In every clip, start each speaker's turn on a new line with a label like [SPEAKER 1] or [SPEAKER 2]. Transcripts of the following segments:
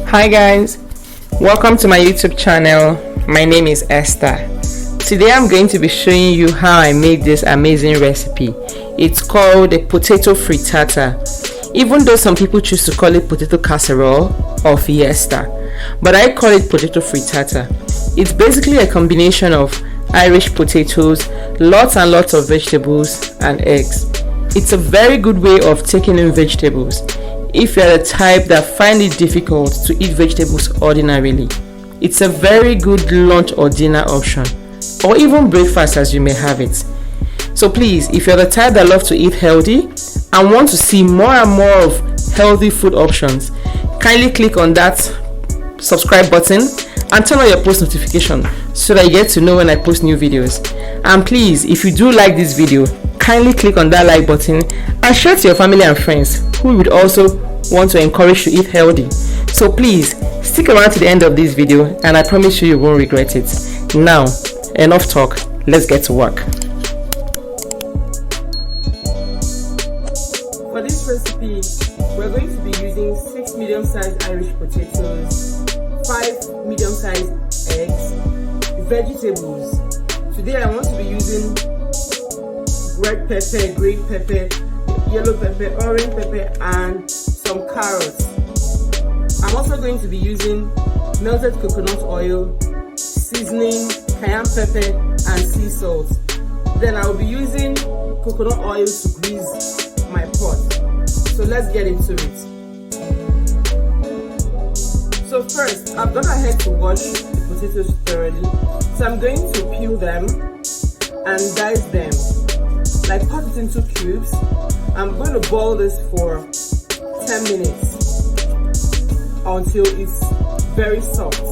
[SPEAKER 1] Hi guys, welcome to my YouTube channel. My name is Esther. Today I'm going to be showing you how I made this amazing recipe. It's called a potato frittata, even though some people choose to call it potato casserole or fiesta, but I call it potato frittata. It's basically a combination of Irish potatoes, lots and lots of vegetables and eggs. It's a very good way of taking in vegetables if you're the type that find it difficult to eat vegetables ordinarily. It's a very good lunch or dinner option, or even breakfast as you may have it. So please, if you're the type that love to eat healthy and want to see more and more of healthy food options, kindly click on that subscribe button and turn on your post notification so that you get to know when I post new videos. And please, if you do like this video, kindly click on that like button and share to your family and friends who would also want to encourage you to eat healthy. So please stick around to the end of this video and I promise you won't regret it. Now, enough talk, let's get to work. For this recipe, we're going to be using 6 medium-sized Irish potatoes, 5 medium-sized eggs, vegetables. Today I want to be using red pepper, green pepper, yellow pepper, orange pepper, and some carrots. I'm also going to be using melted coconut oil, seasoning, cayenne pepper, and sea salt. Then I'll be using coconut oil to grease my pot. So let's get into it. So first, I've gone ahead to wash the potatoes thoroughly. So I'm going to peel them and dice them. Like cut it into cubes. I'm going to boil this for 10 minutes until it's very soft.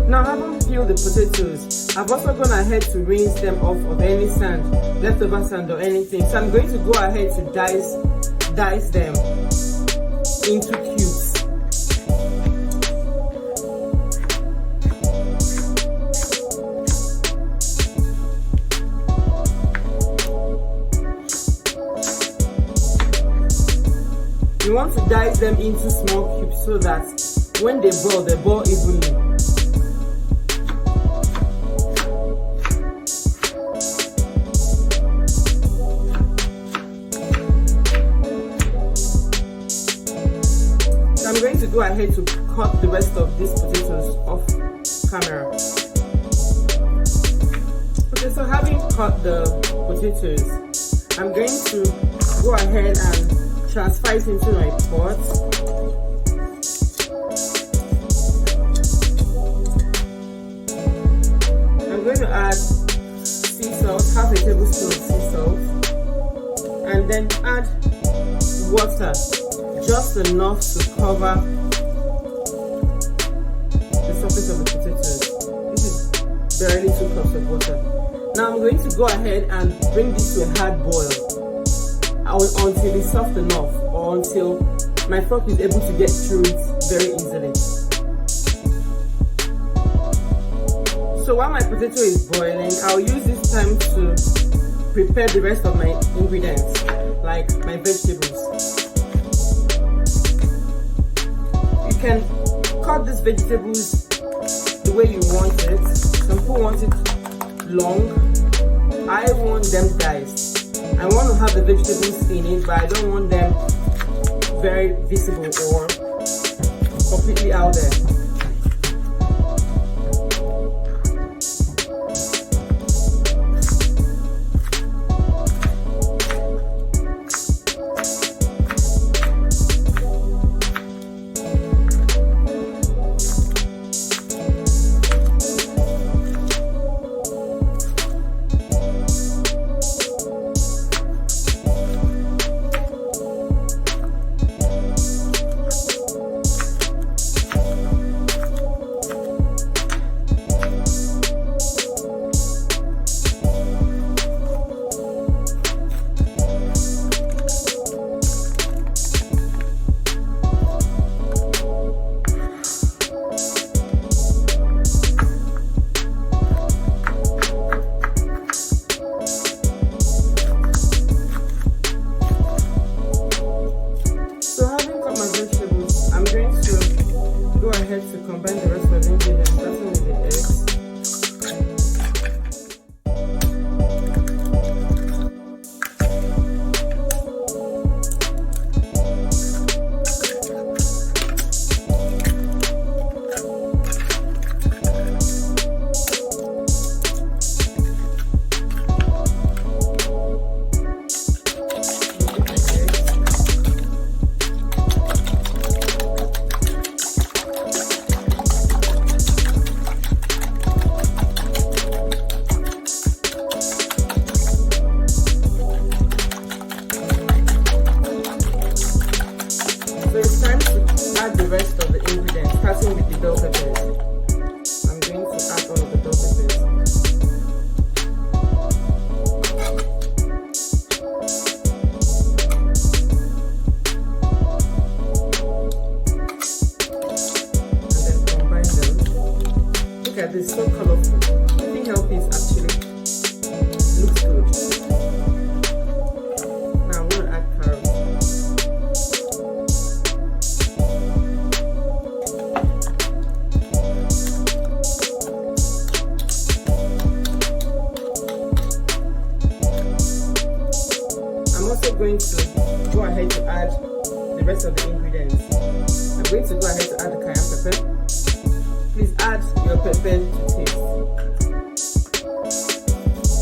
[SPEAKER 1] Now I haven't peeled the potatoes. I've also gone ahead to rinse them off of any sand, leftover sand or anything. So I'm going to go ahead to dice them into cubes. You want to dice them into small cubes so that when they boil evenly. I'm going to go ahead to cut the rest of these potatoes off camera. Okay, so having cut the potatoes, I'm going to go ahead and transfer it into my pot. I'm going to add sea salt, half a tablespoon of sea salt, and then add water. Just enough to cover the surface of the potatoes. This is barely 2 cups of water. Now I'm going to go ahead and bring this to a hard boil until it's soft enough, or until my fork is able to get through it very easily. So while my potato is boiling, I'll use this time to prepare the rest of my ingredients, like my vegetables. You can cut these vegetables the way you want it. Some people want it long. I want them diced. I want to have the vegetables in it, but I don't want them very visible or completely out there. going to go ahead to add the rest of the ingredients. I'm going to go ahead to add the cayenne pepper. Please add your pepper to taste.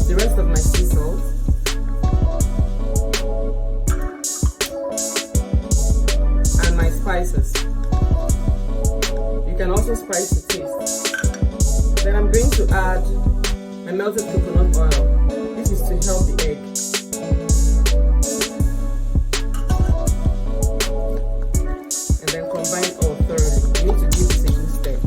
[SPEAKER 1] The rest of my sea salt. And my spices. You can also spice to taste. Then I'm going to add my melted coconut oil. This is to help the egg. And then combine it all thoroughly. You need to give this a good stir.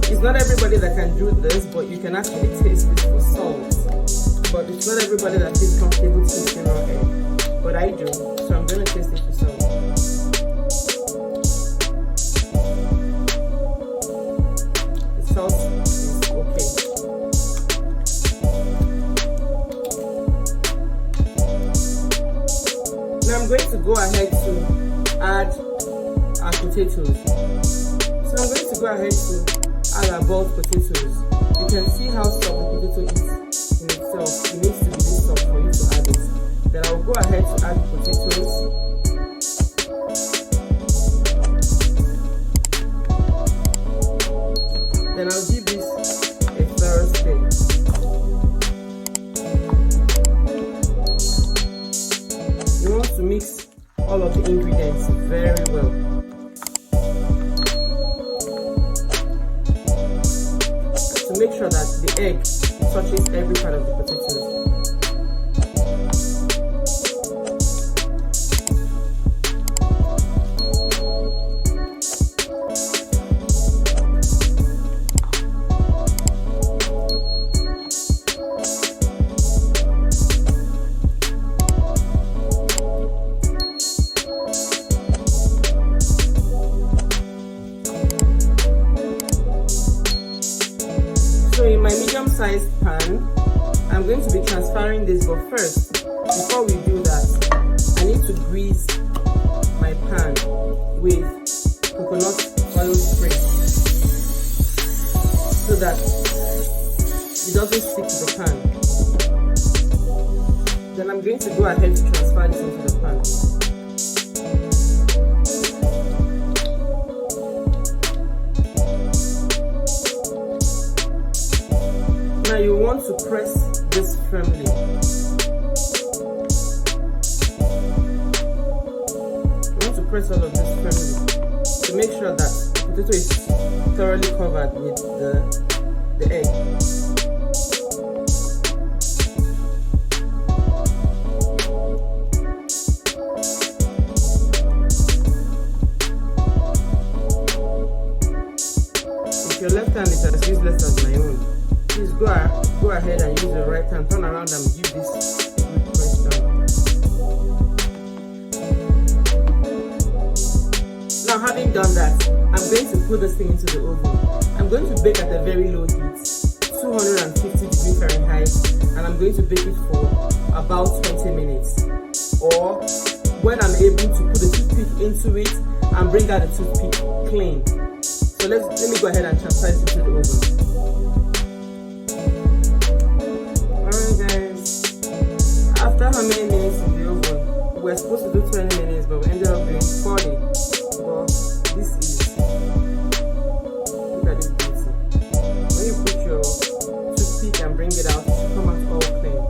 [SPEAKER 1] It's not everybody that can do this, but you can actually taste this for salt. But it's not everybody that feels comfortable tasting raw egg. But I do, so I'm going to taste it for salt. The salt is okay. Now I'm going to go ahead to add our potatoes. So I'm going to go ahead to add our boiled potatoes. You can see how soft the potato is in itself. It needs to be this soft for you to add it. Then I will go ahead to add the potatoes. Then I'll give this a thorough stir. You want to mix all of the ingredients very well. To make sure that the egg touches every part of the potatoes. So in my medium-sized pan, I'm going to be transferring this, but first, before we do that, I need to grease my pan with coconut oil spray so that it doesn't stick to the pan. Then I'm going to go ahead to transfer this into the pan. Now you want to press this firmly. You want to press all of this firmly to make sure that the potato is thoroughly covered with the egg. If your left hand is as useless as my own, please go ahead and use the right hand, turn around and give this a good press down. Now having done that, I'm going to put this thing into the oven. I'm going to bake at a very low heat, 250°F, and I'm going to bake it for about 20 minutes. Or when I'm able to put the toothpick into it and bring out the toothpick clean. So let me go ahead and transfer it into the oven. After how many minutes in the oven? We were supposed to do 20 minutes, but we ended up doing 40. But this is, look at this beauty. When you put your toothpick and bring it out, it should come out all clean.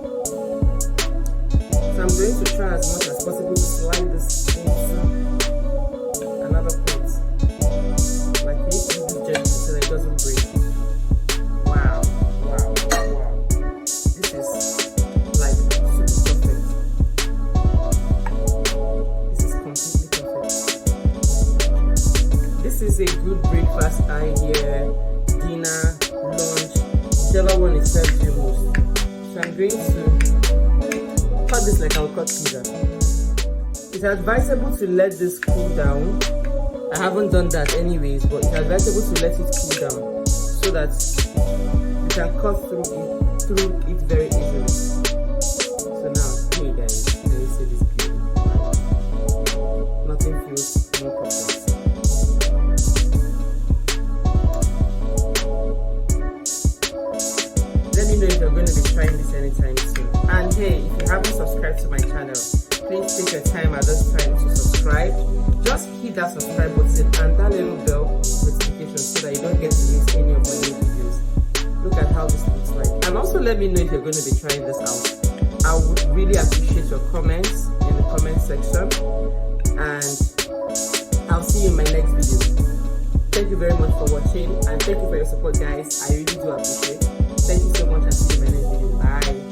[SPEAKER 1] So I'm going to try as much as possible to slide this into another plate. Like this, gently so that it doesn't break. Wow. This is like super perfect. This is completely perfect. This is a good breakfast idea, dinner, lunch, whichever one is served you most. So I'm going to cut this like I'll cut pizza. It's advisable to let this cool down. I haven't done that anyways, but it's advisable to let it cool down so that you can cut through it very easily. So now, hey guys, can you see this beauty? Nothing feels more perfect. please take your time at this time to subscribe. Just hit that subscribe button and that little bell notification so that you don't get to miss any of my new videos. Look at how this looks like. And also let me know if you're going to be trying this out. I would really appreciate your comments in the comment section. And I'll see you in my next video. Thank you very much for watching and thank you for your support, guys. I really do appreciate it. Thank you so much and see you in my next video. Bye.